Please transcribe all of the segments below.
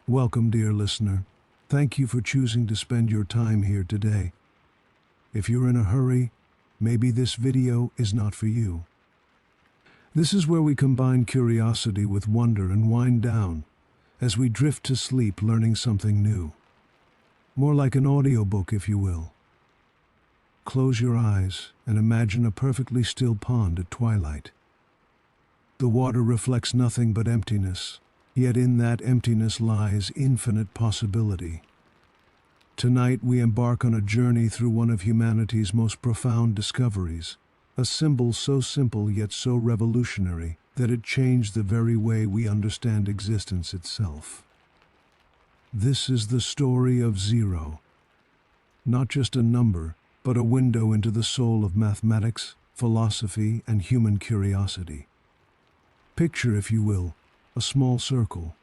Welcome, dear listener. Thank you for choosing to spend your time here today. If you're in a hurry, maybe this video is not for you. This is where we combine curiosity with wonder and wind down as we drift to sleep learning something new. More like an audiobook, if you will. Close your eyes and imagine a perfectly still pond at twilight. The water reflects nothing but emptiness, yet in that emptiness lies infinite possibility. Tonight we embark on a journey through one of humanity's most profound discoveries, a symbol so simple yet so revolutionary that it changed the very way we understand existence itself. This is the story of zero. Not just a number, but a window into the soul of mathematics, philosophy, and human curiosity. Picture, if you will, a small circle,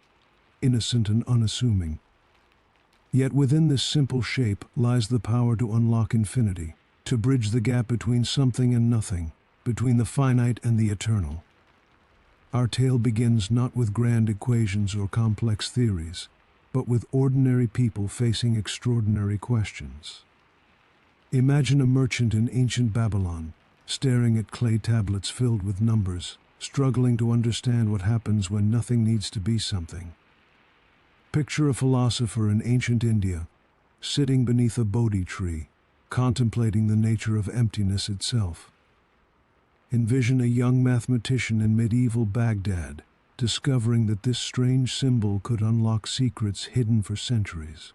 innocent and unassuming. Yet within this simple shape lies the power to unlock infinity, to bridge the gap between something and nothing, between the finite and the eternal. Our tale begins not with grand equations or complex theories, but with ordinary people facing extraordinary questions. Imagine a merchant in ancient Babylon, staring at clay tablets filled with numbers, struggling to understand what happens when nothing needs to be something. Picture a philosopher in ancient India, sitting beneath a Bodhi tree, contemplating the nature of emptiness itself. Envision a young mathematician in medieval Baghdad, discovering that this strange symbol could unlock secrets hidden for centuries.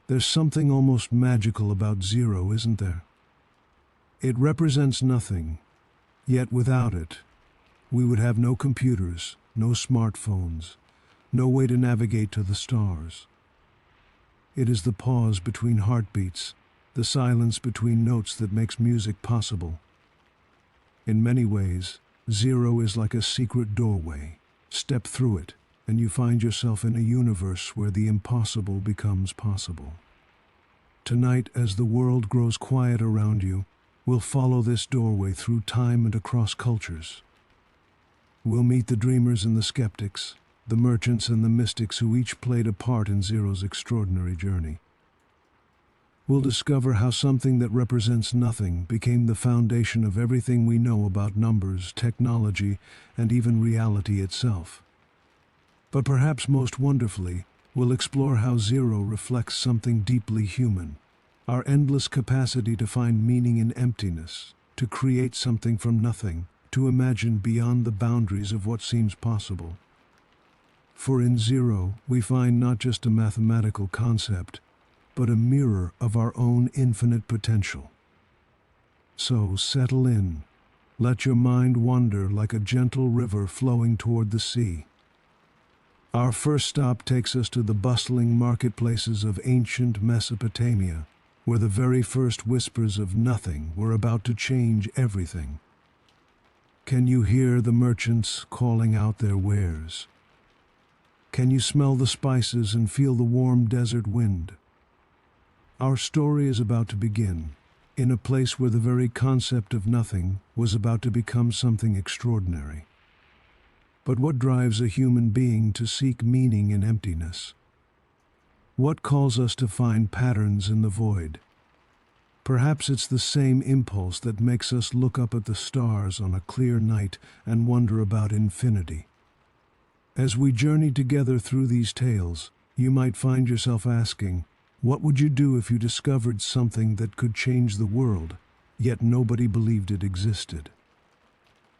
There's something almost magical about zero, isn't there? It represents nothing, yet without it, we would have no computers, no smartphones, no way to navigate to the stars. It is the pause between heartbeats, the silence between notes that makes music possible. In many ways, zero is like a secret doorway. Step through it, and you find yourself in a universe where the impossible becomes possible. Tonight, as the world grows quiet around you, we'll follow this doorway through time and across cultures. We'll meet the dreamers and the skeptics, the merchants and the mystics who each played a part in Zero's extraordinary journey. We'll discover how something that represents nothing became the foundation of everything we know about numbers, technology, and even reality itself. But perhaps most wonderfully, we'll explore how zero reflects something deeply human, our endless capacity to find meaning in emptiness, to create something from nothing, to imagine beyond the boundaries of what seems possible. For in zero, we find not just a mathematical concept, but a mirror of our own infinite potential. So settle in. Let your mind wander like a gentle river flowing toward the sea. Our first stop takes us to the bustling marketplaces of ancient Mesopotamia, where the very first whispers of nothing were about to change everything. Can you hear the merchants calling out their wares? Can you smell the spices and feel the warm desert wind? Our story is about to begin, in a place where the very concept of nothing was about to become something extraordinary. But what drives a human being to seek meaning in emptiness? What calls us to find patterns in the void? Perhaps it's the same impulse that makes us look up at the stars on a clear night and wonder about infinity. As we journey together through these tales, you might find yourself asking, what would you do if you discovered something that could change the world, yet nobody believed it existed?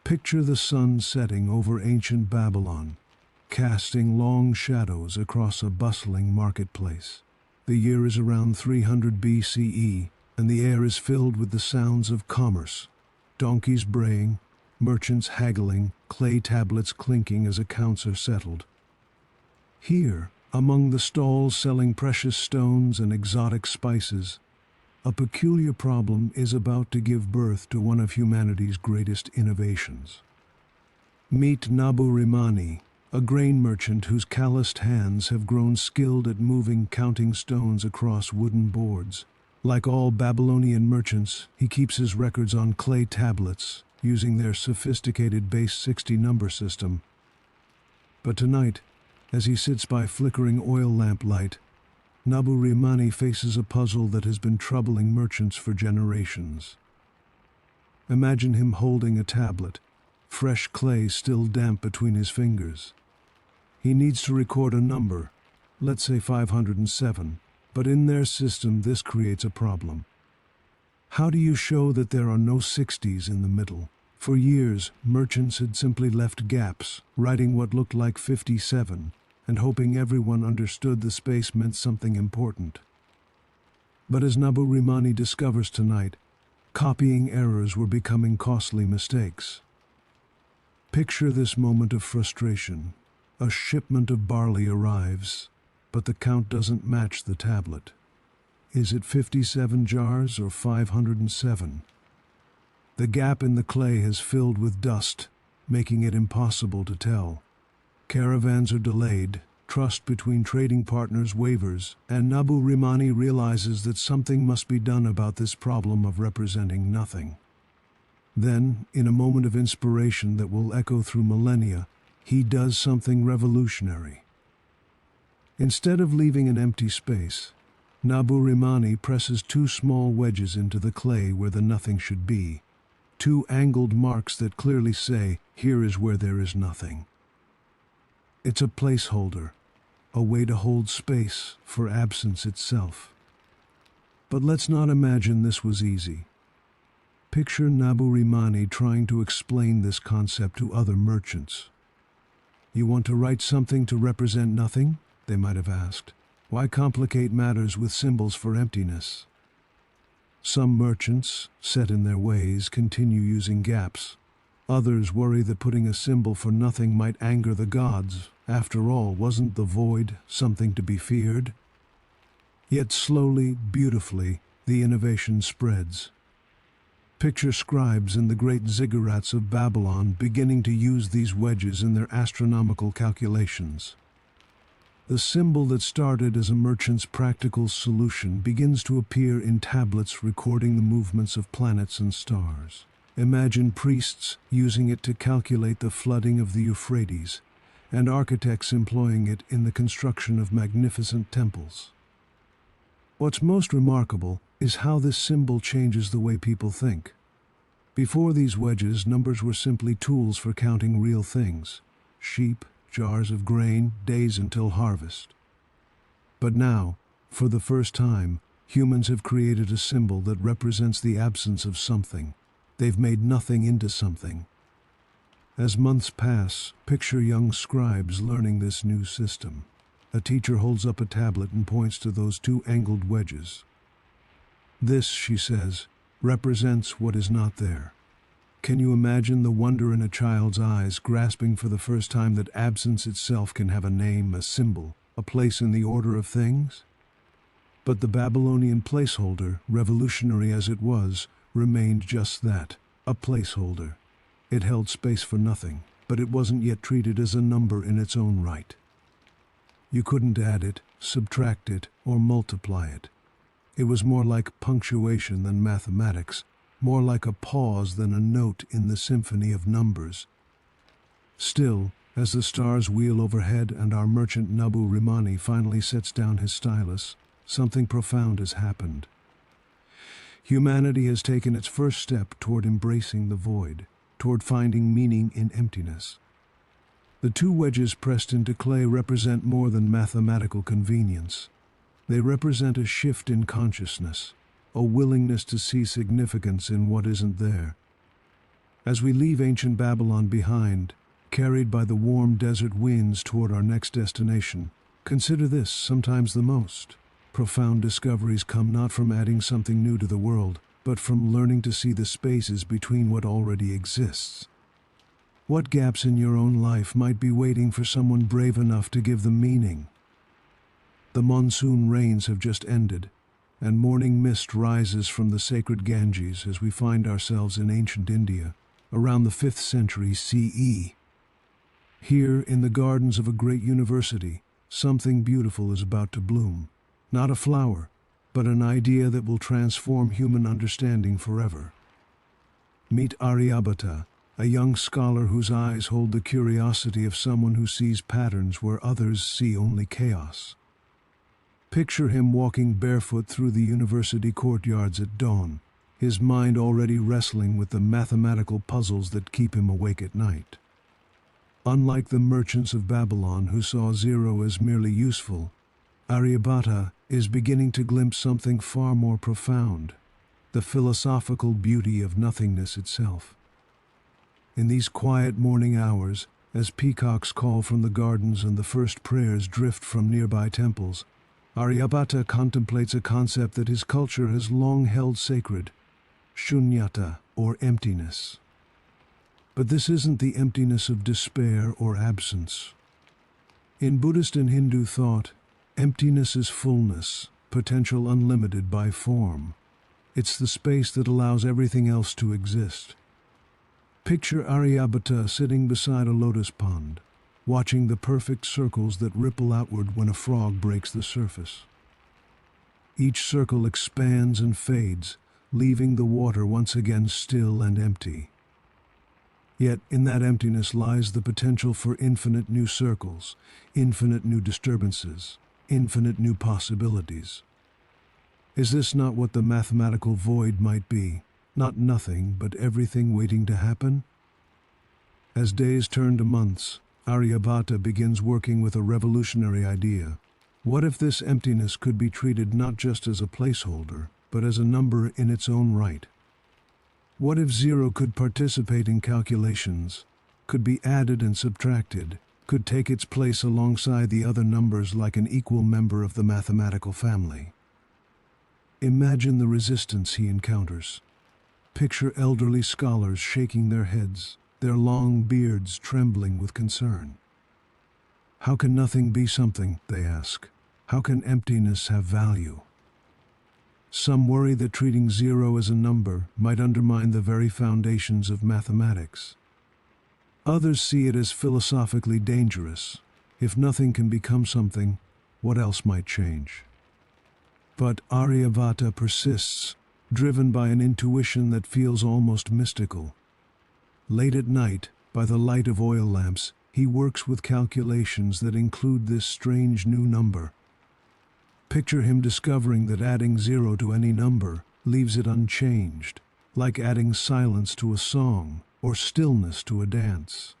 Picture the sun setting over ancient Babylon, casting long shadows across a bustling marketplace. The year is around 300 BCE, and the air is filled with the sounds of commerce, donkeys braying, merchants haggling, clay tablets clinking as accounts are settled. Here, among the stalls selling precious stones and exotic spices, a peculiar problem is about to give birth to one of humanity's greatest innovations. Meet Nabu Rimani, a grain merchant whose calloused hands have grown skilled at moving counting stones across wooden boards. Like all Babylonian merchants, he keeps his records on clay tablets, using their sophisticated base 60 number system. But tonight, As he sits by flickering oil lamp light, Nabu Rimani faces a puzzle that has been troubling merchants for generations. Imagine him holding a tablet, fresh clay still damp between his fingers. He needs to record a number, let's say 507, but in their system this creates a problem. How do you show that there are no 60s in the middle? For years, merchants had simply left gaps, writing what looked like 57, and hoping everyone understood the space meant something important. But as Nabu Rimani discovers tonight, copying errors were becoming costly mistakes. Picture this moment of frustration. A shipment of barley arrives, but the count doesn't match the tablet. Is it 57 jars or 507? The gap in the clay has filled with dust, making it impossible to tell. Caravans are delayed, trust between trading partners wavers, and Nabu Rimani realizes that something must be done about this problem of representing nothing. Then, in a moment of inspiration that will echo through millennia, he does something revolutionary. Instead of leaving an empty space, Nabu Rimani presses two small wedges into the clay where the nothing should be, two angled marks that clearly say, "Here is where there is nothing." It's a placeholder, a way to hold space for absence itself. But let's not imagine this was easy. Picture Nabu Rimani trying to explain this concept to other merchants. "You want to write something to represent nothing?" they might have asked. "Why complicate matters with symbols for emptiness?" Some merchants, set in their ways, continue using gaps. Others worry that putting a symbol for nothing might anger the gods. After all, wasn't the void something to be feared? Yet slowly, beautifully, the innovation spreads. Picture scribes in the great ziggurats of Babylon beginning to use these wedges in their astronomical calculations. The symbol that started as a merchant's practical solution begins to appear in tablets recording the movements of planets and stars. Imagine priests using it to calculate the flooding of the Euphrates, and architects employing it in the construction of magnificent temples. What's most remarkable is how this symbol changes the way people think. Before these wedges, numbers were simply tools for counting real things: sheep, jars of grain, days until harvest. But now, for the first time, humans have created a symbol that represents the absence of something. They've made nothing into something. As months pass, picture young scribes learning this new system. A teacher holds up a tablet and points to those two angled wedges. "This," she says, "represents what is not there." Can you imagine the wonder in a child's eyes, grasping for the first time that absence itself can have a name, a symbol, a place in the order of things? But the Babylonian placeholder, revolutionary as it was, remained just that, a placeholder. It held space for nothing, but it wasn't yet treated as a number in its own right. You couldn't add it, subtract it, or multiply it. It was more like punctuation than mathematics, more like a pause than a note in the symphony of numbers. Still, as the stars wheel overhead and our merchant Nabu Rimani finally sets down his stylus, something profound has happened. Humanity has taken its first step toward embracing the void, toward finding meaning in emptiness. The two wedges pressed into clay represent more than mathematical convenience. They represent a shift in consciousness, a willingness to see significance in what isn't there. As we leave ancient Babylon behind, carried by the warm desert winds toward our next destination, consider this, sometimes the most profound discoveries come not from adding something new to the world, but from learning to see the spaces between what already exists. What gaps in your own life might be waiting for someone brave enough to give them meaning? The monsoon rains have just ended, and morning mist rises from the sacred Ganges as we find ourselves in ancient India, around the 5th century CE. Here, in the gardens of a great university, something beautiful is about to bloom. Not a flower, but an idea that will transform human understanding forever. Meet Aryabhata, a young scholar whose eyes hold the curiosity of someone who sees patterns where others see only chaos. Picture him walking barefoot through the university courtyards at dawn, his mind already wrestling with the mathematical puzzles that keep him awake at night. Unlike the merchants of Babylon who saw zero as merely useful, Aryabhata is beginning to glimpse something far more profound, the philosophical beauty of nothingness itself. In these quiet morning hours, as peacocks call from the gardens and the first prayers drift from nearby temples, Aryabhata contemplates a concept that his culture has long held sacred, shunyata, or emptiness. But this isn't the emptiness of despair or absence. In Buddhist and Hindu thought, emptiness is fullness, potential unlimited by form. It's the space that allows everything else to exist. Picture Aryabhata sitting beside a lotus pond, watching the perfect circles that ripple outward when a frog breaks the surface. Each circle expands and fades, leaving the water once again still and empty. Yet in that emptiness lies the potential for infinite new circles, infinite new disturbances, infinite new possibilities. Is this not what the mathematical void might be? Not nothing, but everything waiting to happen? As days turn to months, Aryabhata begins working with a revolutionary idea. What if this emptiness could be treated not just as a placeholder, but as a number in its own right? What if zero could participate in calculations, could be added and subtracted, could take its place alongside the other numbers like an equal member of the mathematical family? Imagine the resistance he encounters. Picture elderly scholars shaking their heads, their long beards trembling with concern. How can nothing be something, they ask? How can emptiness have value? Some worry that treating zero as a number might undermine the very foundations of mathematics. Others see it as philosophically dangerous. If nothing can become something, what else might change? But Aryabhata persists, driven by an intuition that feels almost mystical. Late at night, by the light of oil lamps, he works with calculations that include this strange new number. Picture him discovering that adding zero to any number leaves it unchanged, like adding silence to a song or stillness to a dance.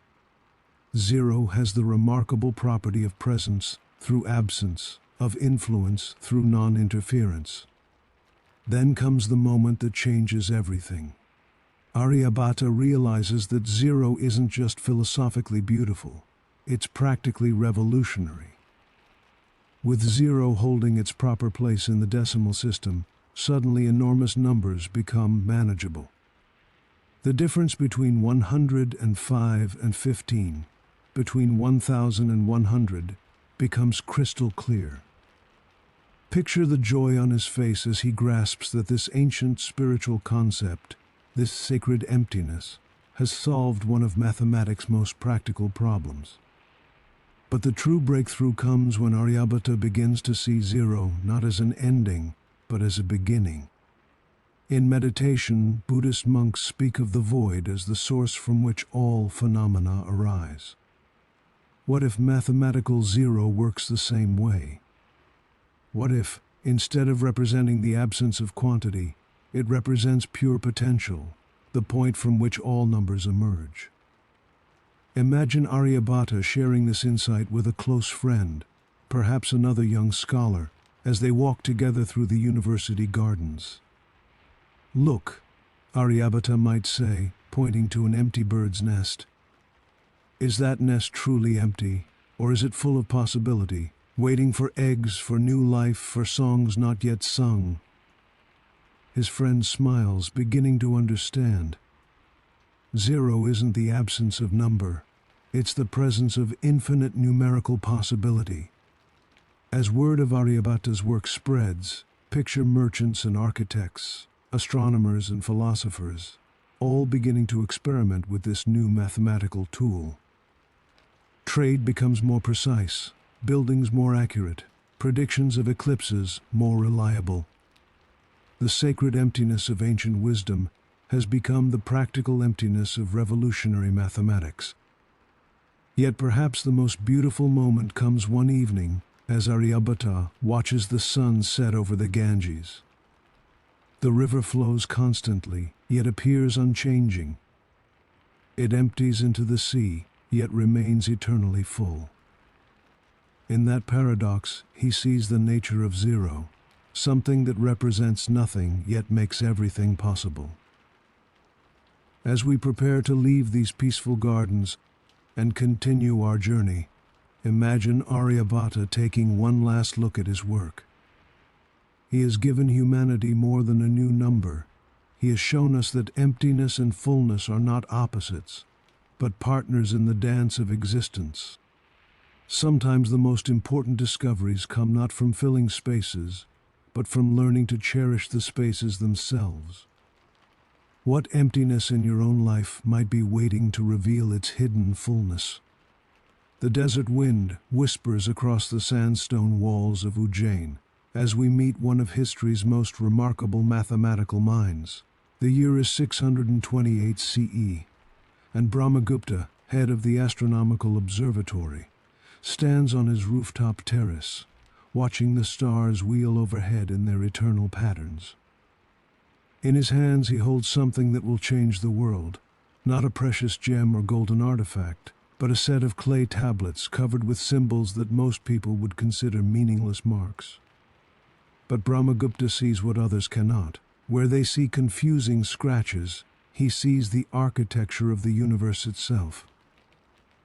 Zero has the remarkable property of presence through absence, of influence through non-interference. Then comes the moment that changes everything. Aryabhata realizes that zero isn't just philosophically beautiful, it's practically revolutionary. With zero holding its proper place in the decimal system, suddenly enormous numbers become manageable. The difference between 100 and 5 and 15, between 1,000 and 100, becomes crystal clear. Picture the joy on his face as he grasps that this ancient spiritual concept, this sacred emptiness, has solved one of mathematics' most practical problems. But the true breakthrough comes when Aryabhata begins to see zero not as an ending, but as a beginning. In meditation, Buddhist monks speak of the void as the source from which all phenomena arise. What if mathematical zero works the same way? What if, instead of representing the absence of quantity, it represents pure potential, the point from which all numbers emerge? Imagine Aryabhata sharing this insight with a close friend, perhaps another young scholar, as they walk together through the university gardens. Look, Aryabhata might say, pointing to an empty bird's nest. Is that nest truly empty, or is it full of possibility, waiting for eggs, for new life, for songs not yet sung? His friend smiles, beginning to understand. Zero isn't the absence of number. It's the presence of infinite numerical possibility. As word of Aryabhata's work spreads, picture merchants and architects, astronomers and philosophers, all beginning to experiment with this new mathematical tool. Trade becomes more precise, buildings more accurate, predictions of eclipses more reliable. The sacred emptiness of ancient wisdom has become the practical emptiness of revolutionary mathematics. Yet perhaps the most beautiful moment comes one evening as Aryabhata watches the sun set over the Ganges. The river flows constantly, yet appears unchanging. It empties into the sea, yet remains eternally full. In that paradox, he sees the nature of zero, something that represents nothing yet makes everything possible. As we prepare to leave these peaceful gardens and continue our journey, imagine Aryabhata taking one last look at his work. He has given humanity more than a new number. He has shown us that emptiness and fullness are not opposites, but partners in the dance of existence. Sometimes the most important discoveries come not from filling spaces, but from learning to cherish the spaces themselves. What emptiness in your own life might be waiting to reveal its hidden fullness? The desert wind whispers across the sandstone walls of Ujjain as we meet one of history's most remarkable mathematical minds. The year is 628 CE, and Brahmagupta, head of the astronomical observatory, stands on his rooftop terrace, watching the stars wheel overhead in their eternal patterns. In his hands he holds something that will change the world, not a precious gem or golden artifact, but a set of clay tablets covered with symbols that most people would consider meaningless marks. But Brahmagupta sees what others cannot. Where they see confusing scratches, he sees the architecture of the universe itself.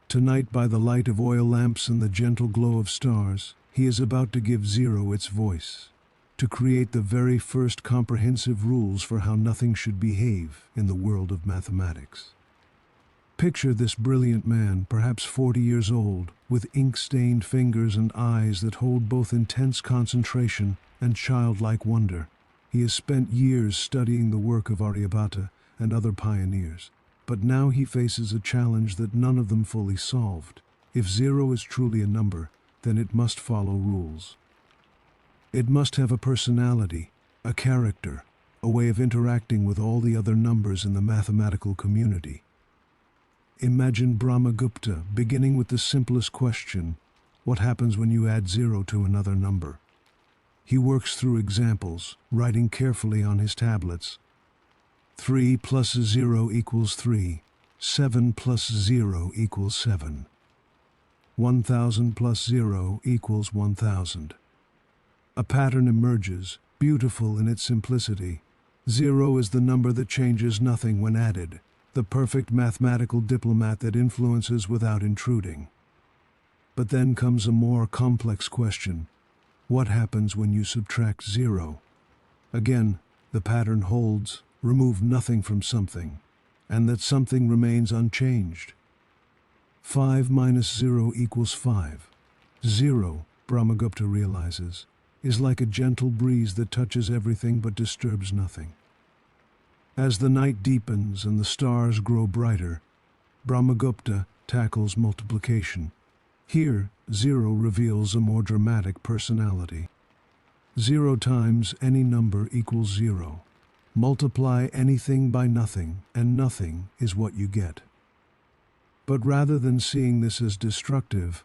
Tonight, by the light of oil lamps and the gentle glow of stars, he is about to give zero its voice, to create the very first comprehensive rules for how nothing should behave in the world of mathematics. Picture this brilliant man, perhaps 40 years old, with ink-stained fingers and eyes that hold both intense concentration and childlike wonder. He has spent years studying the work of Aryabhata and other pioneers, but now he faces a challenge that none of them fully solved. If zero is truly a number, then it must follow rules. It must have a personality, a character, a way of interacting with all the other numbers in the mathematical community. Imagine Brahmagupta beginning with the simplest question: what happens when you add zero to another number? He works through examples, writing carefully on his tablets. 3 plus 0 equals 3. 7 plus 0 equals 7. 1000 plus 0 equals 1000. A pattern emerges, beautiful in its simplicity. 0 is the number that changes nothing when added, the perfect mathematical diplomat that influences without intruding. But then comes a more complex question. What happens when you subtract 0? Again, the pattern holds: remove nothing from something, and that something remains unchanged. 5 minus 0 equals 5. 0, Brahmagupta realizes, is like a gentle breeze that touches everything but disturbs nothing. As the night deepens and the stars grow brighter, Brahmagupta tackles multiplication. Here, 0 reveals a more dramatic personality. 0 times any number equals 0. Multiply anything by nothing, and nothing is what you get. But rather than seeing this as destructive,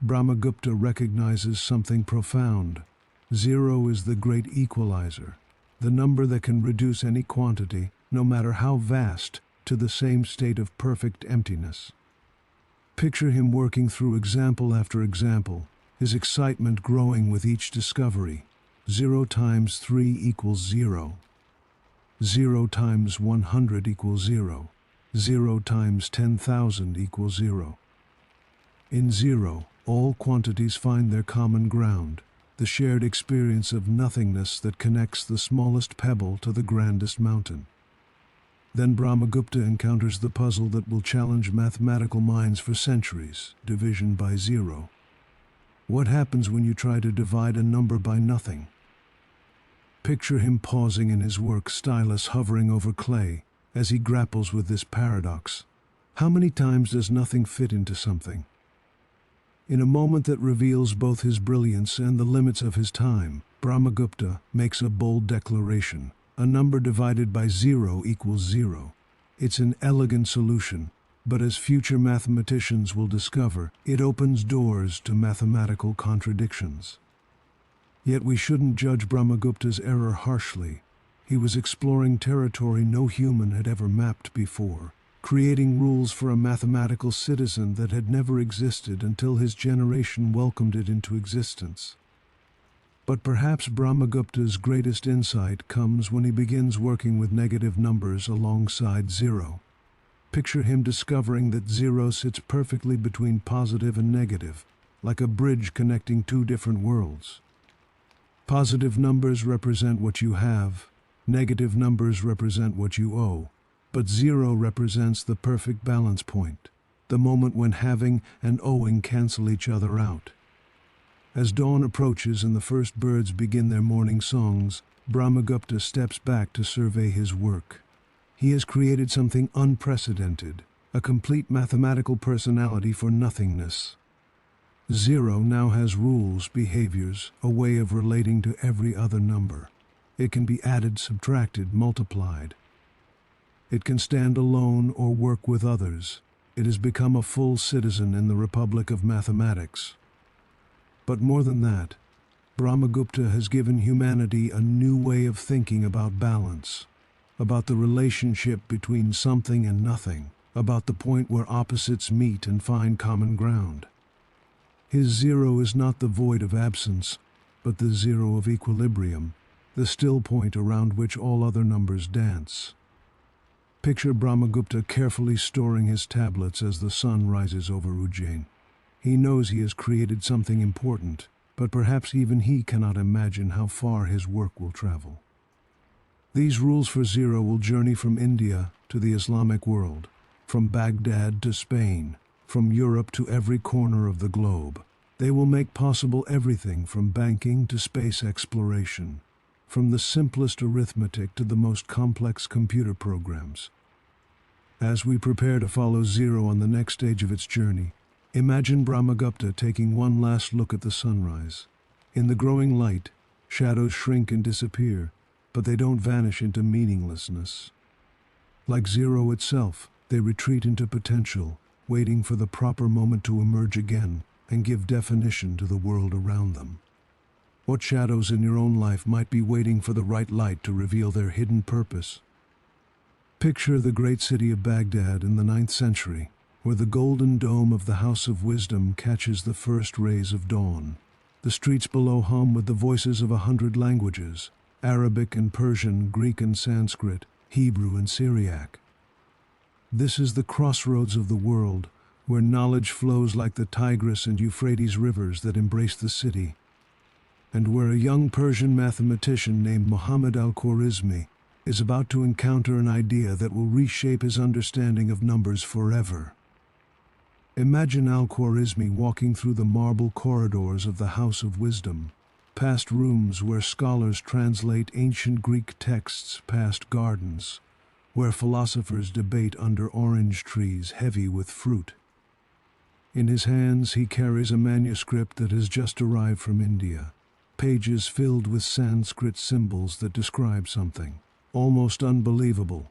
Brahmagupta recognizes something profound. 0 is the great equalizer, the number that can reduce any quantity, no matter how vast, to the same state of perfect emptiness. Picture him working through example after example, his excitement growing with each discovery. 0 times 3 equals 0. 0 times 100 equals 0. 0 times 10,000 equals 0. In 0, all quantities find their common ground, the shared experience of nothingness that connects the smallest pebble to the grandest mountain. Then Brahmagupta encounters the puzzle that will challenge mathematical minds for centuries: division by 0. What happens when you try to divide a number by nothing? Picture him pausing in his work, stylus hovering over clay, as he grapples with this paradox. How many times does nothing fit into something? In a moment that reveals both his brilliance and the limits of his time, Brahmagupta makes a bold declaration. A number divided by zero equals zero. It's an elegant solution, but as future mathematicians will discover, it opens doors to mathematical contradictions. Yet we shouldn't judge Brahmagupta's error harshly. He was exploring territory no human had ever mapped before, creating rules for a mathematical citizen that had never existed until his generation welcomed it into existence. But perhaps Brahmagupta's greatest insight comes when he begins working with negative numbers alongside zero. Picture him discovering that zero sits perfectly between positive and negative, like a bridge connecting two different worlds. Positive numbers represent what you have, negative numbers represent what you owe, but zero represents the perfect balance point, the moment when having and owing cancel each other out. As dawn approaches and the first birds begin their morning songs, Brahmagupta steps back to survey his work. He has created something unprecedented, a complete mathematical personality for nothingness. Zero now has rules, behaviors, a way of relating to every other number. It can be added, subtracted, multiplied. It can stand alone or work with others. It has become a full citizen in the Republic of Mathematics. But more than that, Brahmagupta has given humanity a new way of thinking about balance, about the relationship between something and nothing, about the point where opposites meet and find common ground. His zero is not the void of absence, but the zero of equilibrium, the still point around which all other numbers dance. Picture Brahmagupta carefully storing his tablets as the sun rises over Ujjain. He knows he has created something important, but perhaps even he cannot imagine how far his work will travel. These rules for zero will journey from India to the Islamic world, from Baghdad to Spain, from Europe to every corner of the globe. They will make possible everything from banking to space exploration, from the simplest arithmetic to the most complex computer programs. As we prepare to follow zero on the next stage of its journey, imagine Brahmagupta taking one last look at the sunrise. In the growing light, shadows shrink and disappear, but they don't vanish into meaninglessness. Like zero itself, they retreat into potential, waiting for the proper moment to emerge again and give definition to the world around them. What shadows in your own life might be waiting for the right light to reveal their hidden purpose? Picture the great city of Baghdad in the 9th century, where the golden dome of the House of Wisdom catches the first rays of dawn. The streets below hum with the voices of 100 languages: Arabic and Persian, Greek and Sanskrit, Hebrew and Syriac. This is the crossroads of the world, where knowledge flows like the Tigris and Euphrates rivers that embrace the city, and where a young Persian mathematician named Muhammad al-Khwarizmi is about to encounter an idea that will reshape his understanding of numbers forever. Imagine al-Khwarizmi walking through the marble corridors of the House of Wisdom, past rooms where scholars translate ancient Greek texts, past gardens where philosophers debate under orange trees heavy with fruit. In his hands he carries a manuscript that has just arrived from India, pages filled with Sanskrit symbols that describe something almost unbelievable,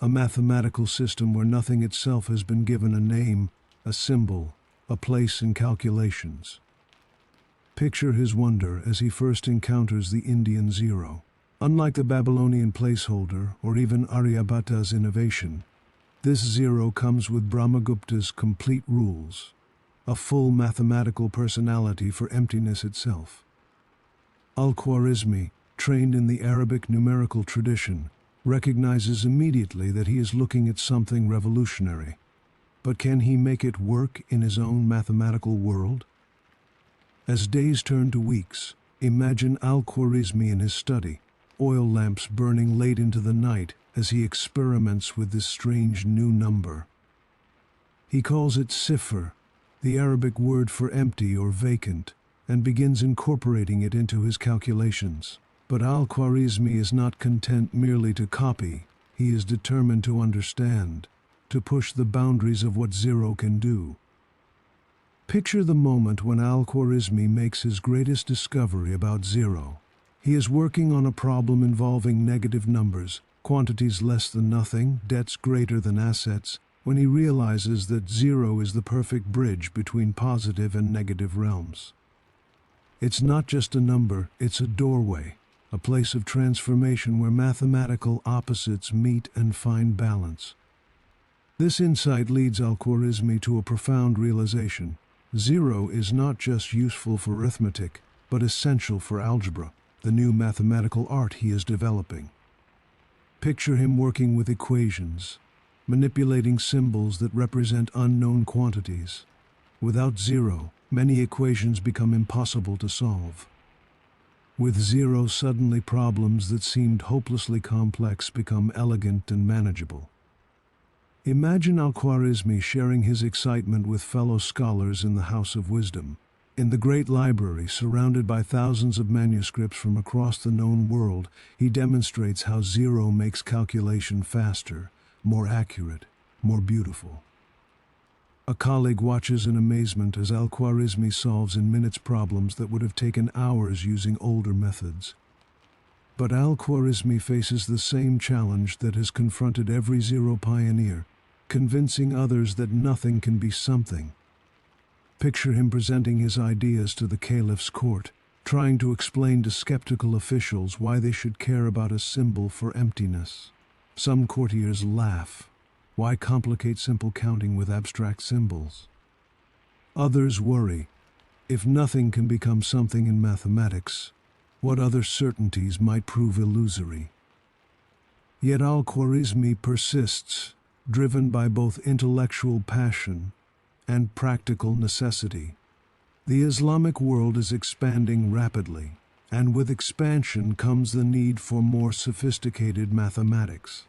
a mathematical system where nothing itself has been given a name, a symbol, a place in calculations. Picture his wonder as he first encounters the Indian zero. Unlike the Babylonian placeholder or even Aryabhata's innovation, this zero comes with Brahmagupta's complete rules, a full mathematical personality for emptiness itself. Al-Khwarizmi, trained in the Arabic numerical tradition, recognizes immediately that he is looking at something revolutionary. But can he make it work in his own mathematical world? As days turn to weeks, imagine Al-Khwarizmi in his study, oil lamps burning late into the night as he experiments with this strange new number. He calls it sifr, the Arabic word for empty or vacant, and begins incorporating it into his calculations. But Al-Khwarizmi is not content merely to copy. He is determined to understand, to push the boundaries of what zero can do. Picture the moment when Al-Khwarizmi makes his greatest discovery about zero. He is working on a problem involving negative numbers, quantities less than nothing, debts greater than assets, when he realizes that zero is the perfect bridge between positive and negative realms. It's not just a number, it's a doorway, a place of transformation where mathematical opposites meet and find balance. This insight leads Al-Khwarizmi to a profound realization. Zero is not just useful for arithmetic, but essential for algebra, the new mathematical art he is developing. Picture him working with equations, manipulating symbols that represent unknown quantities. Without zero, many equations become impossible to solve. With zero, suddenly problems that seemed hopelessly complex become elegant and manageable. Imagine Al-Khwarizmi sharing his excitement with fellow scholars in the House of Wisdom. In the great library, surrounded by thousands of manuscripts from across the known world, he demonstrates how zero makes calculation faster, more accurate, more beautiful. A colleague watches in amazement as Al-Khwarizmi solves in minutes problems that would have taken hours using older methods. But Al-Khwarizmi faces the same challenge that has confronted every zero pioneer, convincing others that nothing can be something. Picture him presenting his ideas to the caliph's court, trying to explain to skeptical officials why they should care about a symbol for emptiness. Some courtiers laugh. Why complicate simple counting with abstract symbols? Others worry. If nothing can become something in mathematics, what other certainties might prove illusory? Yet Al-Khwarizmi persists, driven by both intellectual passion and practical necessity. The Islamic world is expanding rapidly, and with expansion comes the need for more sophisticated mathematics.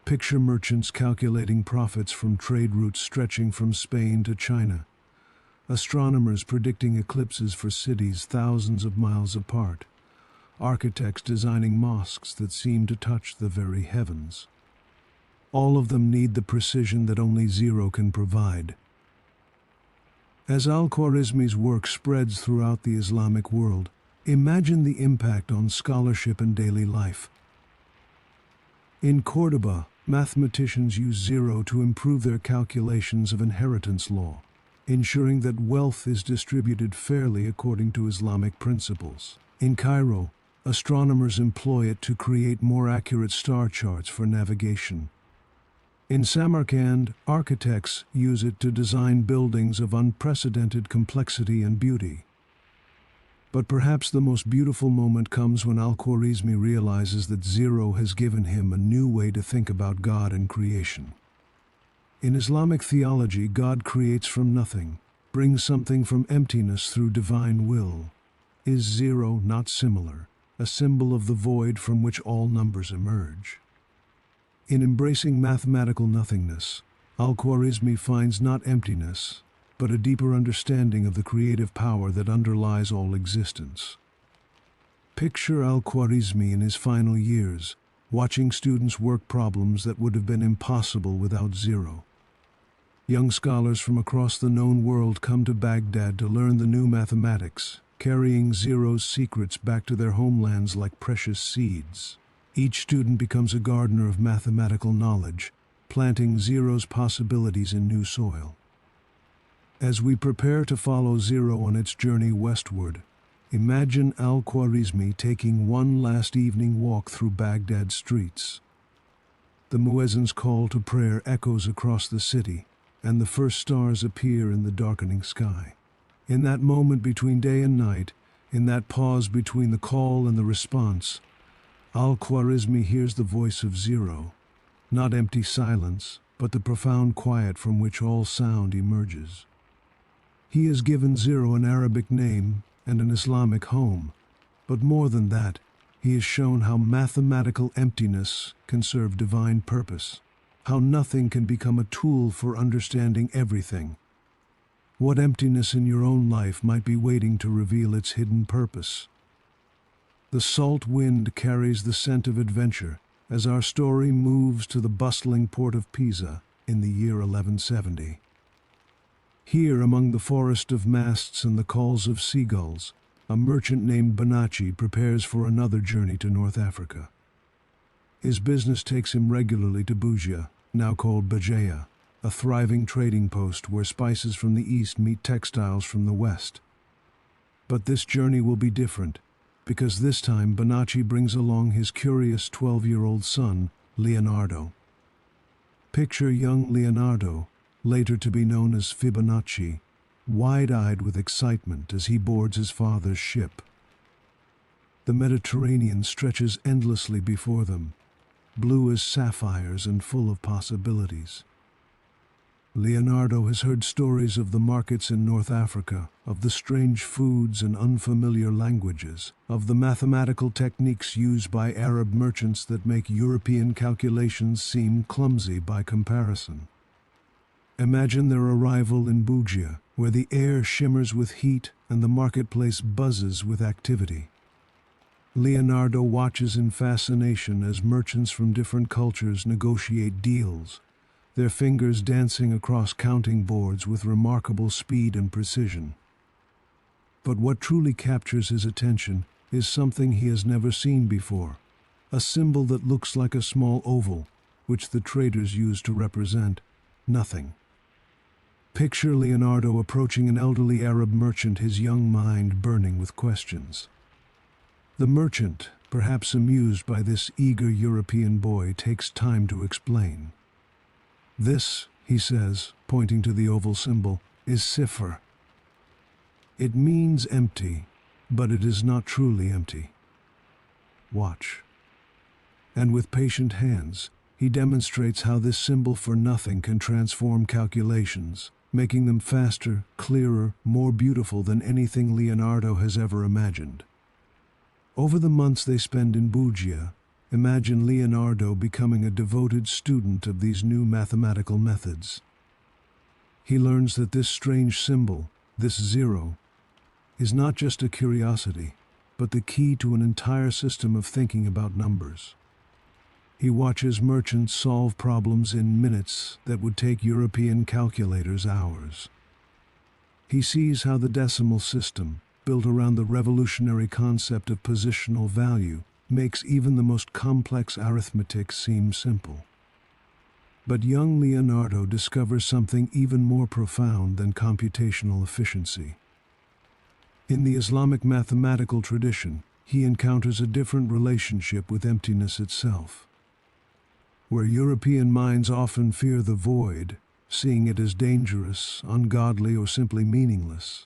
Picture merchants calculating profits from trade routes stretching from Spain to China, astronomers predicting eclipses for cities thousands of miles apart, architects designing mosques that seem to touch the very heavens. All of them need the precision that only zero can provide. As Al-Khwarizmi's work spreads throughout the Islamic world, imagine the impact on scholarship and daily life. In Cordoba, mathematicians use zero to improve their calculations of inheritance law, ensuring that wealth is distributed fairly according to Islamic principles. In Cairo, astronomers employ it to create more accurate star charts for navigation. In Samarkand, architects use it to design buildings of unprecedented complexity and beauty. But perhaps the most beautiful moment comes when Al-Khwarizmi realizes that zero has given him a new way to think about God and creation. In Islamic theology, God creates from nothing, brings something from emptiness through divine will. Is zero not similar, a symbol of the void from which all numbers emerge? In embracing mathematical nothingness, Al-Khwarizmi finds not emptiness, but a deeper understanding of the creative power that underlies all existence. Picture Al-Khwarizmi in his final years, watching students work problems that would have been impossible without zero. Young scholars from across the known world come to Baghdad to learn the new mathematics, carrying zero's secrets back to their homelands like precious seeds. Each student becomes a gardener of mathematical knowledge, planting zero's possibilities in new soil. As we prepare to follow zero on its journey westward, imagine Al-Khwarizmi taking one last evening walk through Baghdad's streets. The muezzin's call to prayer echoes across the city, and the first stars appear in the darkening sky. In that moment between day and night, in that pause between the call and the response, Al-Khwarizmi hears the voice of zero, not empty silence, but the profound quiet from which all sound emerges. He has given zero an Arabic name and an Islamic home, but more than that, he has shown how mathematical emptiness can serve divine purpose, how nothing can become a tool for understanding everything. What emptiness in your own life might be waiting to reveal its hidden purpose? The salt wind carries the scent of adventure as our story moves to the bustling port of Pisa in the year 1170. Here, among the forest of masts and the calls of seagulls, a merchant named Bonacci prepares for another journey to North Africa. His business takes him regularly to Bugia, now called Bajaya, a thriving trading post where spices from the east meet textiles from the west. But this journey will be different, because this time Bonacci brings along his curious 12-year-old son, Leonardo. Picture young Leonardo, later to be known as Fibonacci, wide-eyed with excitement as he boards his father's ship. The Mediterranean stretches endlessly before them, blue as sapphires and full of possibilities. Leonardo has heard stories of the markets in North Africa, of the strange foods and unfamiliar languages, of the mathematical techniques used by Arab merchants that make European calculations seem clumsy by comparison. Imagine their arrival in Bugia, where the air shimmers with heat and the marketplace buzzes with activity. Leonardo watches in fascination as merchants from different cultures negotiate deals, their fingers dancing across counting boards with remarkable speed and precision. But what truly captures his attention is something he has never seen before, a symbol that looks like a small oval, which the traders use to represent nothing. Picture Leonardo approaching an elderly Arab merchant, his young mind burning with questions. The merchant, perhaps amused by this eager European boy, takes time to explain. "This," he says, pointing to the oval symbol, "is sifr. It means empty, but it is not truly empty. Watch." And with patient hands, he demonstrates how this symbol for nothing can transform calculations, making them faster, clearer, more beautiful than anything Leonardo has ever imagined. Over the months they spend in Bugia, imagine Leonardo becoming a devoted student of these new mathematical methods. He learns that this strange symbol, this zero, is not just a curiosity, but the key to an entire system of thinking about numbers. He watches merchants solve problems in minutes that would take European calculators hours. He sees how the decimal system, built around the revolutionary concept of positional value, makes even the most complex arithmetic seem simple. But young Leonardo discovers something even more profound than computational efficiency. In the Islamic mathematical tradition, he encounters a different relationship with emptiness itself. Where European minds often fear the void, seeing it as dangerous, ungodly, or simply meaningless,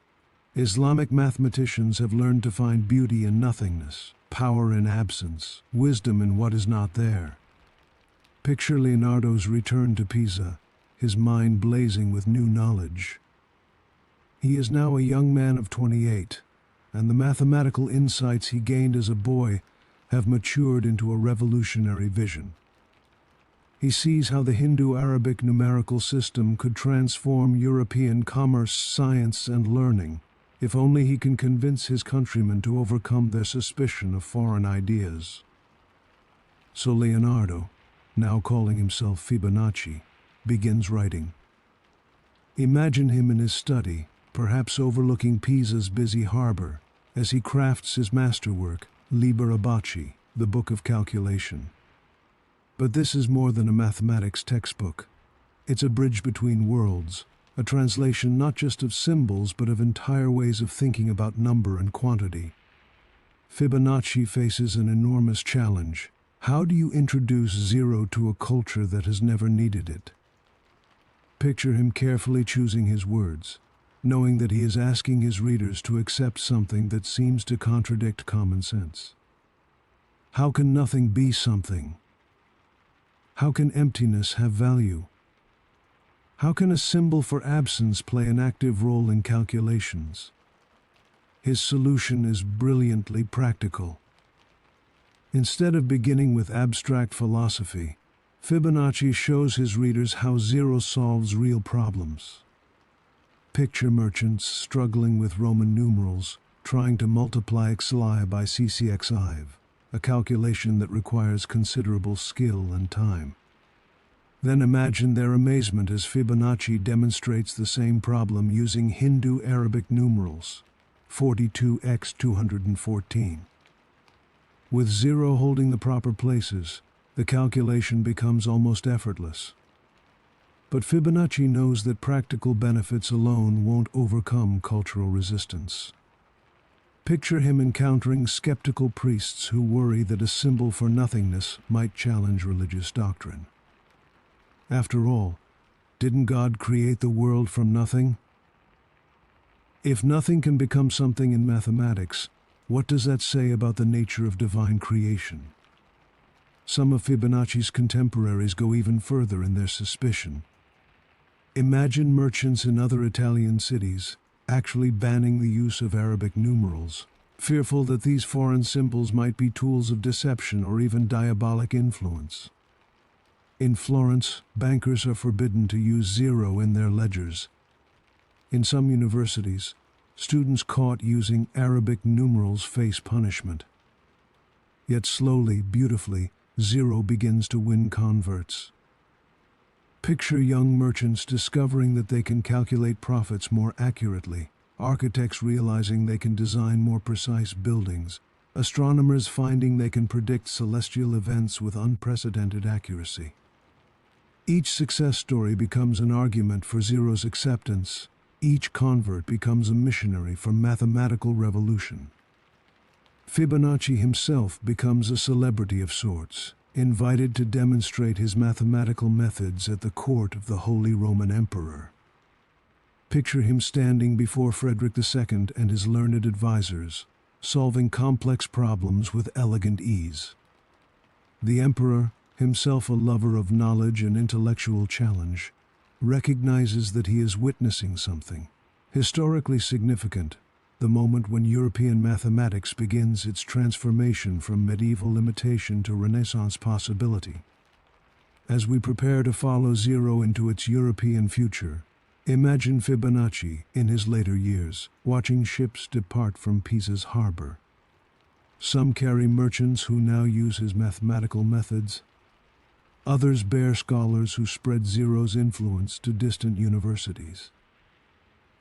Islamic mathematicians have learned to find beauty in nothingness, power in absence, wisdom in what is not there. Picture Leonardo's return to Pisa, his mind blazing with new knowledge. He is now a young man of 28, and the mathematical insights he gained as a boy have matured into a revolutionary vision. He sees how the Hindu-Arabic numerical system could transform European commerce, science, and learning, if only he can convince his countrymen to overcome their suspicion of foreign ideas. So Leonardo, now calling himself Fibonacci, begins writing. Imagine him in his study, perhaps overlooking Pisa's busy harbor, as he crafts his masterwork, Liber Abaci, the Book of Calculation. But this is more than a mathematics textbook. It's a bridge between worlds, a translation not just of symbols but of entire ways of thinking about number and quantity. Fibonacci faces an enormous challenge. How do you introduce zero to a culture that has never needed it? Picture him carefully choosing his words, knowing that he is asking his readers to accept something that seems to contradict common sense. How can nothing be something? How can emptiness have value? How can a symbol for absence play an active role in calculations? His solution is brilliantly practical. Instead of beginning with abstract philosophy, Fibonacci shows his readers how zero solves real problems. Picture merchants struggling with Roman numerals, trying to multiply xi by ccxi, a calculation that requires considerable skill and time. Then imagine their amazement as Fibonacci demonstrates the same problem using Hindu-Arabic numerals, 42x 214. With 0 holding the proper places, the calculation becomes almost effortless. But Fibonacci knows that practical benefits alone won't overcome cultural resistance. Picture him encountering skeptical priests who worry that a symbol for nothingness might challenge religious doctrine. After all, didn't God create the world from nothing? If nothing can become something in mathematics, what does that say about the nature of divine creation? Some of Fibonacci's contemporaries go even further in their suspicion. Imagine merchants in other Italian cities actually banning the use of Arabic numerals, fearful that these foreign symbols might be tools of deception or even diabolic influence. In Florence, bankers are forbidden to use 0 in their ledgers. In some universities, students caught using Arabic numerals face punishment. Yet slowly, beautifully, 0 begins to win converts. Picture young merchants discovering that they can calculate profits more accurately, architects realizing they can design more precise buildings, astronomers finding they can predict celestial events with unprecedented accuracy. Each success story becomes an argument for 0's acceptance. Each convert becomes a missionary for mathematical revolution. Fibonacci himself becomes a celebrity of sorts, invited to demonstrate his mathematical methods at the court of the Holy Roman Emperor. Picture him standing before Frederick II and his learned advisors, solving complex problems with elegant ease. The emperor, himself a lover of knowledge and intellectual challenge, recognizes that he is witnessing something historically significant, the moment when European mathematics begins its transformation from medieval limitation to Renaissance possibility. As we prepare to follow 0 into its European future, imagine Fibonacci in his later years, watching ships depart from Pisa's harbor. Some carry merchants who now use his mathematical methods. Others bear scholars who spread 0's influence to distant universities.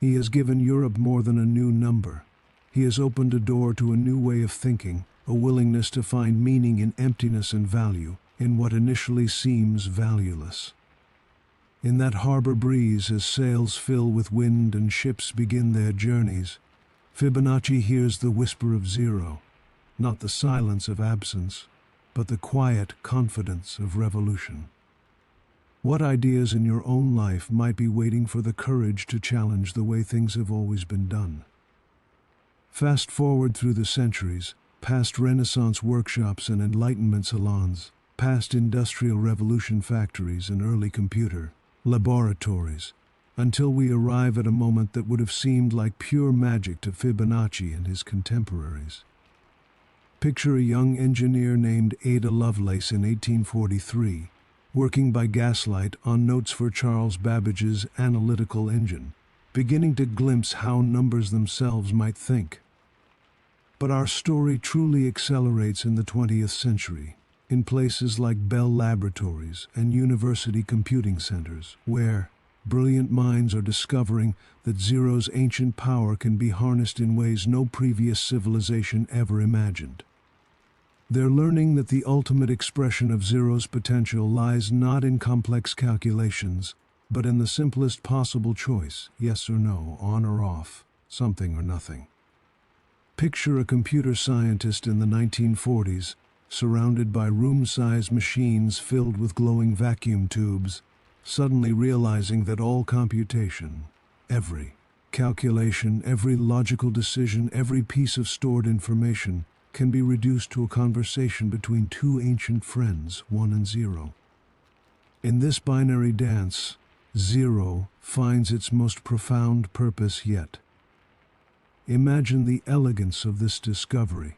He has given Europe more than a new number. He has opened a door to a new way of thinking, a willingness to find meaning in emptiness and value, in what initially seems valueless. In that harbor breeze, as sails fill with wind and ships begin their journeys, Fibonacci hears the whisper of 0, not the silence of absence, but the quiet confidence of revolution. What ideas in your own life might be waiting for the courage to challenge the way things have always been done? Fast forward through the centuries, past Renaissance workshops and Enlightenment salons, past Industrial Revolution factories and early computer laboratories, until we arrive at a moment that would have seemed like pure magic to Fibonacci and his contemporaries. Picture a young engineer named Ada Lovelace in 1843, working by gaslight on notes for Charles Babbage's analytical engine, beginning to glimpse how numbers themselves might think. But our story truly accelerates in the 20th century, in places like Bell Laboratories and university computing centers, where brilliant minds are discovering that 0's ancient power can be harnessed in ways no previous civilization ever imagined. They're learning that the ultimate expression of 0's potential lies not in complex calculations, but in the simplest possible choice, yes or no, on or off, something or nothing. Picture a computer scientist in the 1940s, surrounded by room-sized machines filled with glowing vacuum tubes, suddenly realizing that all computation, every calculation, every logical decision, every piece of stored information, can be reduced to a conversation between two ancient friends, 1 and 0. In this binary dance, 0 finds its most profound purpose yet. Imagine the elegance of this discovery.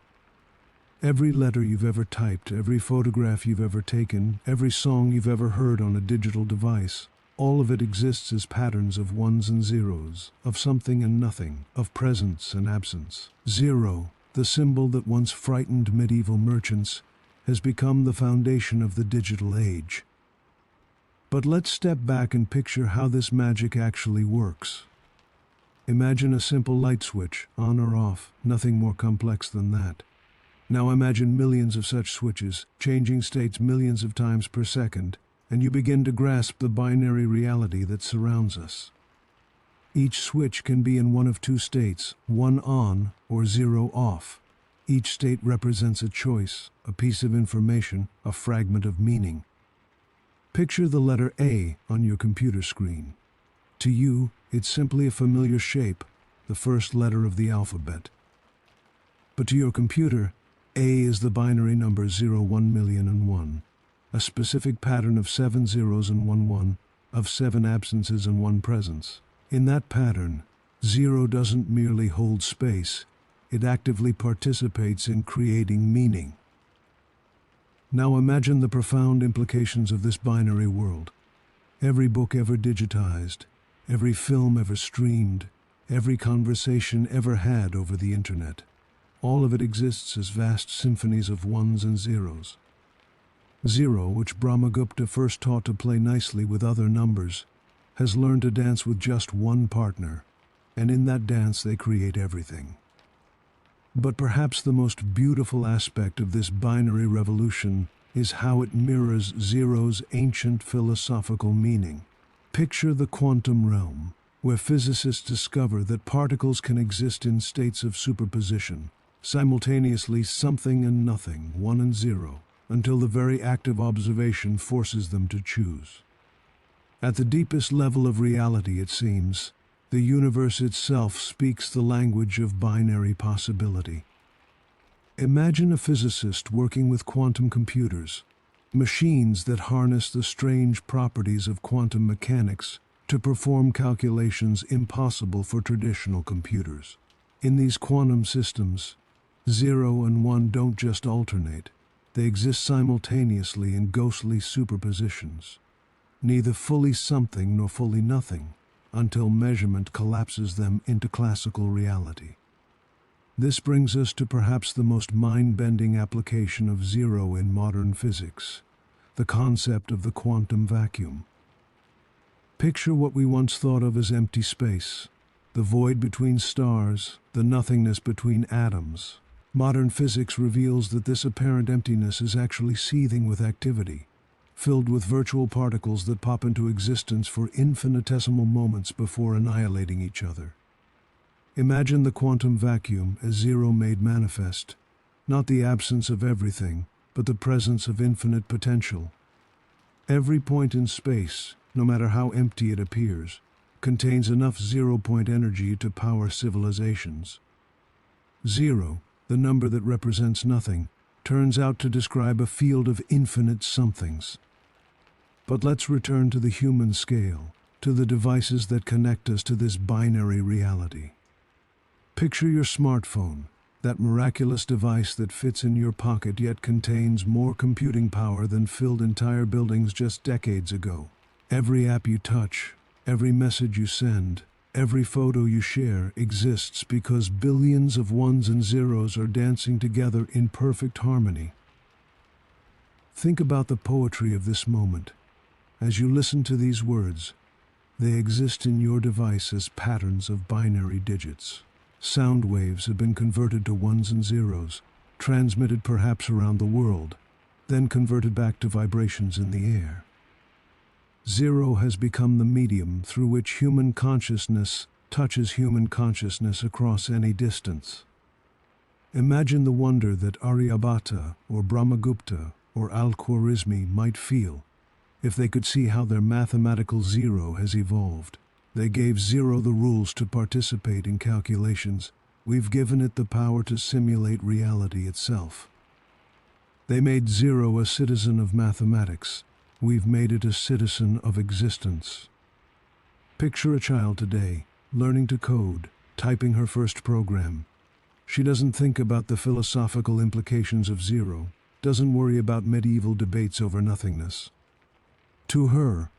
Every letter you've ever typed, every photograph you've ever taken, every song you've ever heard on a digital device, all of it exists as patterns of 1s and 0s, of something and nothing, of presence and absence. 0, the symbol that once frightened medieval merchants, has become the foundation of the digital age. But let's step back and picture how this magic actually works. Imagine a simple light switch, on or off, nothing more complex than that. Now imagine millions of such switches, changing states millions of times per second, and you begin to grasp the binary reality that surrounds us. Each switch can be in one of two states, one on or zero off. Each state represents a choice, a piece of information, a fragment of meaning. Picture the letter A on your computer screen. To you, it's simply a familiar shape, the first letter of the alphabet. But to your computer, A is the binary number 0, 1 million and 1, a specific pattern of 7 zeros and 1 1, of 7 absences and 1 presence. In that pattern, 0 doesn't merely hold space, it actively participates in creating meaning. Now imagine the profound implications of this binary world. Every book ever digitized, every film ever streamed, every conversation ever had over the internet. All of it exists as vast symphonies of ones and zeros. Zero, which Brahmagupta first taught to play nicely with other numbers, has learned to dance with just one partner, and in that dance they create everything. But perhaps the most beautiful aspect of this binary revolution is how it mirrors zero's ancient philosophical meaning. Picture the quantum realm, where physicists discover that particles can exist in states of superposition, simultaneously something and nothing, one and zero, until the very act of observation forces them to choose. At the deepest level of reality, it seems, the universe itself speaks the language of binary possibility. Imagine a physicist working with quantum computers, machines that harness the strange properties of quantum mechanics to perform calculations impossible for traditional computers. In these quantum systems, 0 and 1 don't just alternate, they exist simultaneously in ghostly superpositions, neither fully something nor fully nothing, until measurement collapses them into classical reality. This brings us to perhaps the most mind-bending application of zero in modern physics, the concept of the quantum vacuum. Picture what we once thought of as empty space, the void between stars, the nothingness between atoms. Modern physics reveals that this apparent emptiness is actually seething with activity, filled with virtual particles that pop into existence for infinitesimal moments before annihilating each other. Imagine the quantum vacuum as zero made manifest, not the absence of everything, but the presence of infinite potential. Every point in space, no matter how empty it appears, contains enough zero-point energy to power civilizations. Zero, the number that represents nothing, turns out to describe a field of infinite somethings. But let's return to the human scale, to the devices that connect us to this binary reality. Picture your smartphone, that miraculous device that fits in your pocket yet contains more computing power than filled entire buildings just decades ago. Every app you touch, every message you send, every photo you share exists because billions of ones and zeros are dancing together in perfect harmony. Think about the poetry of this moment. As you listen to these words, they exist in your device as patterns of binary digits. Sound waves have been converted to ones and zeros, transmitted perhaps around the world, then converted back to vibrations in the air. Zero has become the medium through which human consciousness touches human consciousness across any distance. Imagine the wonder that Aryabhata or Brahmagupta or Al-Khwarizmi might feel if they could see how their mathematical zero has evolved. They gave zero the rules to participate in calculations. We've given it the power to simulate reality itself. They made zero a citizen of mathematics. We've made it a citizen of existence. Picture a child today, learning to code, typing her first program. She doesn't think about the philosophical implications of zero, doesn't worry about medieval debates over nothingness. To her,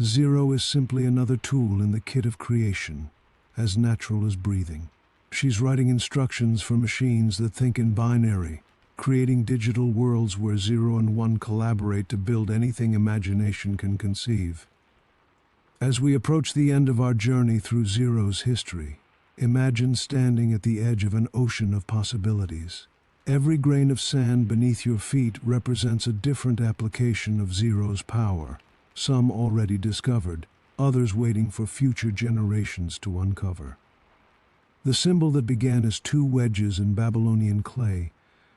zero is simply another tool in the kit of creation, as natural as breathing. She's writing instructions for machines that think in binary, creating digital worlds where 0 and 1 collaborate to build anything imagination can conceive. As we approach the end of our journey through zero's history, Imagine standing at the edge of an ocean of possibilities. Every grain of sand beneath your feet represents a different application of zero's power, some already discovered, others waiting for future generations to uncover. The symbol that began as two wedges in Babylonian clay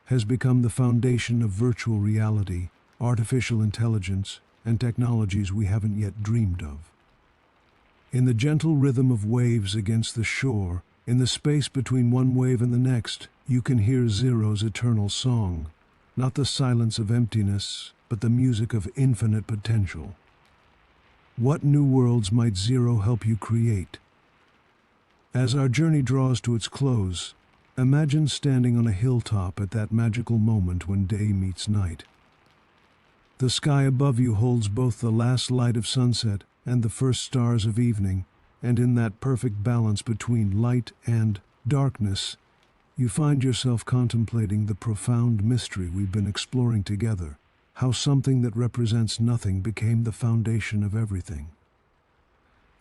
has become the foundation of virtual reality, artificial intelligence, and technologies we haven't yet dreamed of. In the gentle rhythm of waves against the shore, in the space between one wave and the next, you can hear zero's eternal song, not the silence of emptiness, but the music of infinite potential. What new worlds might zero help you create? As our journey draws to its close, imagine standing on a hilltop at that magical moment when day meets night. The sky above you holds both the last light of sunset and the first stars of evening, and in that perfect balance between light and darkness, you find yourself contemplating the profound mystery we've been exploring together, how something that represents nothing became the foundation of everything.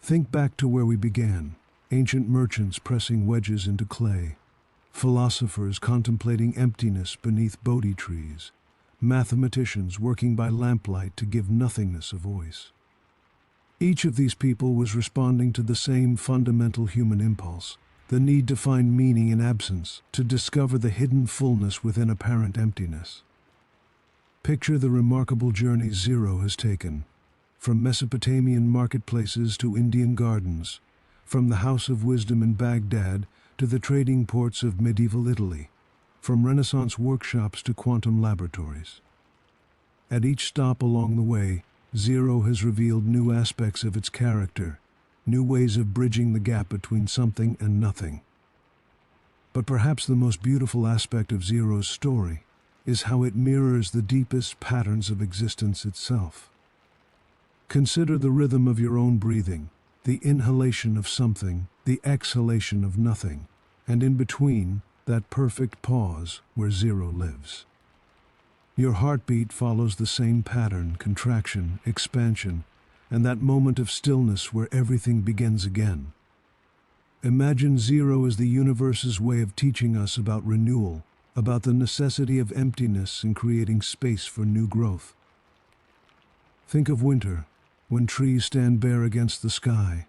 Think back to where we began, ancient merchants pressing wedges into clay, philosophers contemplating emptiness beneath Bodhi trees, mathematicians working by lamplight to give nothingness a voice. Each of these people was responding to the same fundamental human impulse, the need to find meaning in absence, to discover the hidden fullness within apparent emptiness. Picture the remarkable journey zero has taken, from Mesopotamian marketplaces to Indian gardens, from the House of Wisdom in Baghdad to the trading ports of medieval Italy, from Renaissance workshops to quantum laboratories. At each stop along the way, zero has revealed new aspects of its character, new ways of bridging the gap between something and nothing. But perhaps the most beautiful aspect of zero's story is how it mirrors the deepest patterns of existence itself. Consider the rhythm of your own breathing, the inhalation of something, the exhalation of nothing, and in between, that perfect pause where zero lives. Your heartbeat follows the same pattern, contraction, expansion, and that moment of stillness where everything begins again. Imagine zero as the universe's way of teaching us about renewal, about the necessity of emptiness in creating space for new growth. Think of winter, when trees stand bare against the sky,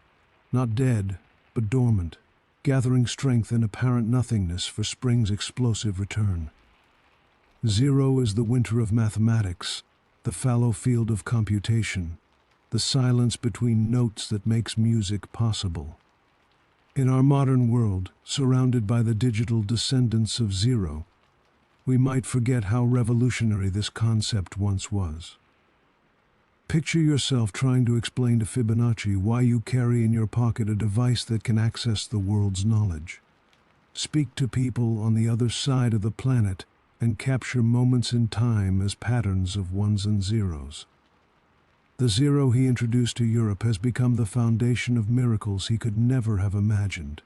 not dead, but dormant, gathering strength in apparent nothingness for spring's explosive return. Zero is the winter of mathematics, the fallow field of computation, the silence between notes that makes music possible. In our modern world, surrounded by the digital descendants of zero, we might forget how revolutionary this concept once was. Picture yourself trying to explain to Fibonacci why you carry in your pocket a device that can access the world's knowledge. Speak to people on the other side of the planet and capture moments in time as patterns of ones and zeros. The zero he introduced to Europe has become the foundation of miracles he could never have imagined.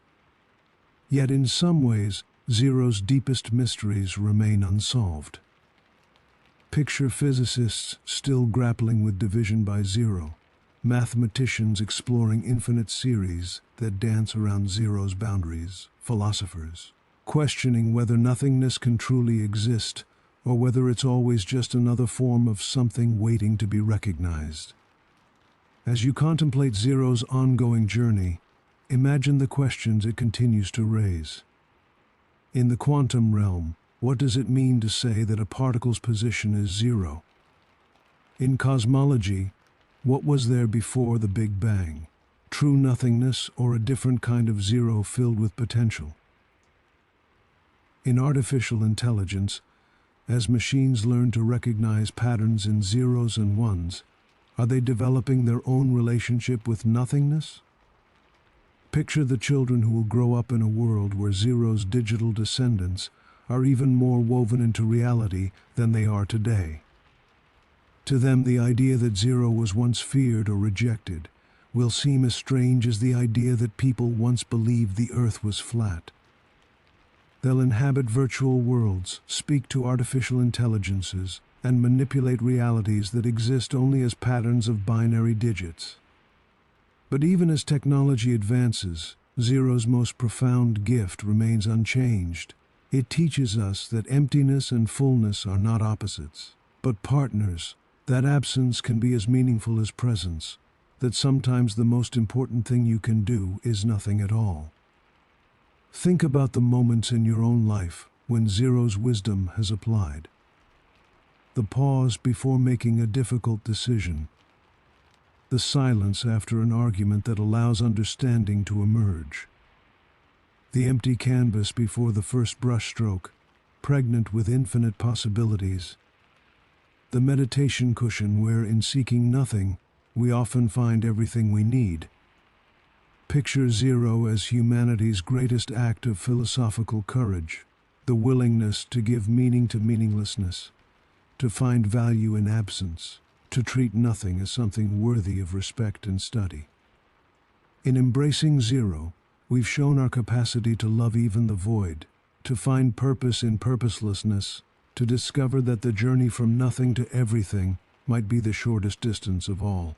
Yet in some ways, zero's deepest mysteries remain unsolved. Picture physicists still grappling with division by zero, mathematicians exploring infinite series that dance around zero's boundaries, philosophers questioning whether nothingness can truly exist or whether it's always just another form of something waiting to be recognized. As you contemplate zero's ongoing journey, imagine the questions it continues to raise. In the quantum realm, what does it mean to say that a particle's position is zero? In cosmology, what was there before the Big Bang? True nothingness or a different kind of zero filled with potential? In artificial intelligence, as machines learn to recognize patterns in zeros and ones, are they developing their own relationship with nothingness? Picture the children who will grow up in a world where zero's digital descendants are even more woven into reality than they are today. To them, the idea that zero was once feared or rejected will seem as strange as the idea that people once believed the earth was flat. They'll inhabit virtual worlds, speak to artificial intelligences, and manipulate realities that exist only as patterns of binary digits. But even as technology advances, Zero's most profound gift remains unchanged. It teaches us that emptiness and fullness are not opposites, but partners, that absence can be as meaningful as presence, that sometimes the most important thing you can do is nothing at all. Think about the moments in your own life when Zero's wisdom has applied. The pause before making a difficult decision. The silence after an argument that allows understanding to emerge. The empty canvas before the first brushstroke, pregnant with infinite possibilities. The meditation cushion where, in seeking nothing, we often find everything we need. Picture Zero as humanity's greatest act of philosophical courage, the willingness to give meaning to meaninglessness, to find value in absence, to treat nothing as something worthy of respect and study. In embracing Zero, we've shown our capacity to love even the void, to find purpose in purposelessness, to discover that the journey from nothing to everything might be the shortest distance of all.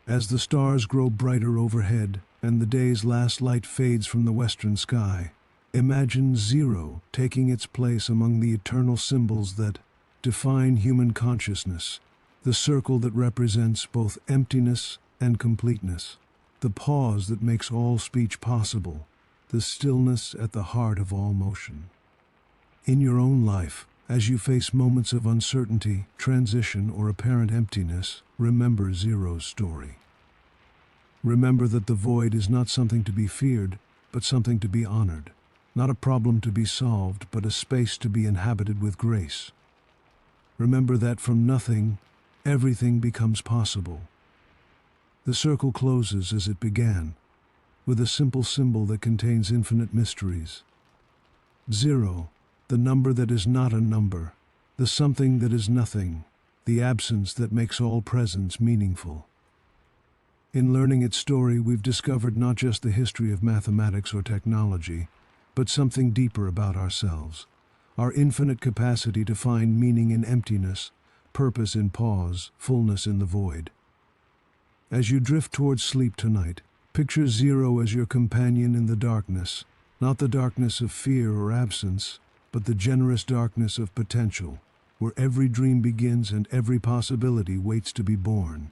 As the stars grow brighter overhead and the day's last light fades from the western sky, imagine Zero taking its place among the eternal symbols that define human consciousness, the circle that represents both emptiness and completeness, the pause that makes all speech possible, the stillness at the heart of all motion. In your own life, as you face moments of uncertainty, transition, or apparent emptiness, remember Zero's story. Remember that the void is not something to be feared, but something to be honored. Not a problem to be solved, but a space to be inhabited with grace. Remember that from nothing, everything becomes possible. The circle closes as it began, with a simple symbol that contains infinite mysteries. Zero, the number that is not a number, the something that is nothing, the absence that makes all presence meaningful. In learning its story, we've discovered not just the history of mathematics or technology, but something deeper about ourselves, our infinite capacity to find meaning in emptiness, purpose in pause, fullness in the void. As you drift towards sleep tonight, picture Zero as your companion in the darkness, not the darkness of fear or absence, but the generous darkness of potential, where every dream begins and every possibility waits to be born.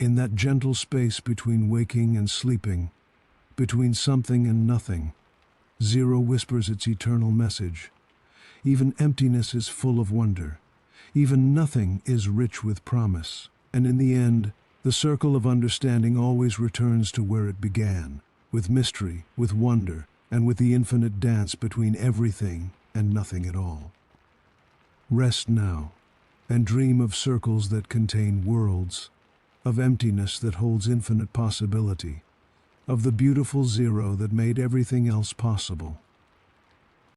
In that gentle space between waking and sleeping, between something and nothing, Zero whispers its eternal message. Even emptiness is full of wonder. Even nothing is rich with promise. And in the end, the circle of understanding always returns to where it began, with mystery, with wonder, and with the infinite dance between everything and nothing at all. Rest now, and dream of circles that contain worlds, of emptiness that holds infinite possibility, of the beautiful Zero that made everything else possible.